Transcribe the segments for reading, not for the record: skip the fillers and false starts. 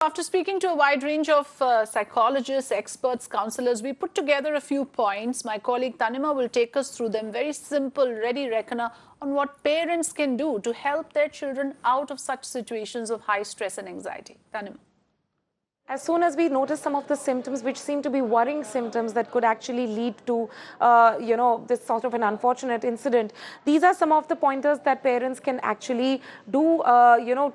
After speaking to a wide range of psychologists, experts, counselors, we put together a few points. My colleague Tanima will take us through them. Very simple, ready reckoner on what parents can do to help their children out of such situations of high stress and anxiety. Tanima. As soon as we notice some of the symptoms which seem to be worrying symptoms that could actually lead to, this sort of an unfortunate incident, these are some of the pointers that parents can actually do,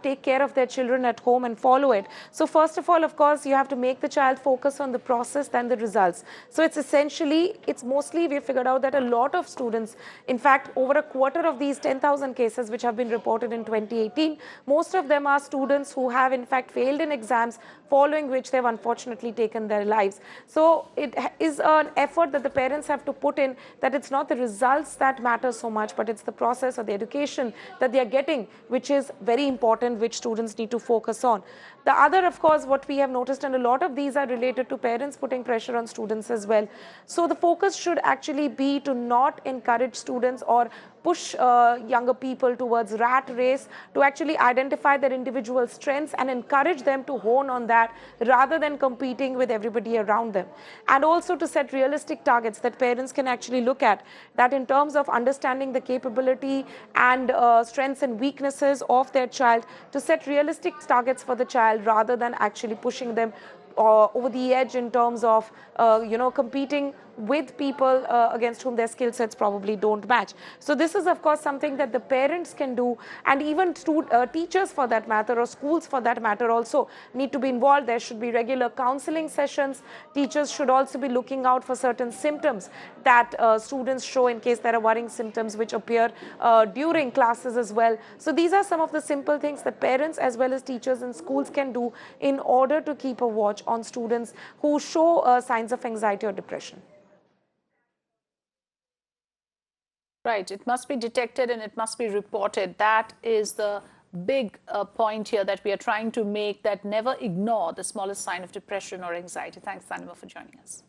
take care of their children at home and follow it. So first of all, of course, you have to make the child focus on the process than the results. So it's mostly, we figured out that a lot of students, in fact, over a quarter of these 10,000 cases which have been reported in 2018, most of them are students who have in fact failed in exams following which they've unfortunately taken their lives. So it is an effort that the parents have to put in, that it's not the results that matter so much, but it's the process or the education that they are getting, which is very important, which students need to focus on. The other, of course, what we have noticed, and a lot of these are related to parents putting pressure on students as well. So the focus should actually be to not encourage students or push younger people towards rat race, to actually identify their individual strengths and encourage them to hone on that rather than competing with everybody around them. And also to set realistic targets that parents can actually look at, that in terms of understanding the capability and strengths and weaknesses of their child, to set realistic targets for the child rather than actually pushing them over the edge in terms of, competing with people against whom their skill sets probably don't match. So this is, of course, something that the parents can do, and even teachers for that matter, or schools for that matter, also need to be involved. There should be regular counseling sessions. Teachers should also be looking out for certain symptoms that students show, in case there are worrying symptoms which appear during classes as well. So these are some of the simple things that parents as well as teachers in schools can do in order to keep a watch on students who show signs of anxiety or depression. Right. It must be detected and it must be reported. That is the big point here that we are trying to make, that never ignore the smallest sign of depression or anxiety. Thanks, Tanima, for joining us.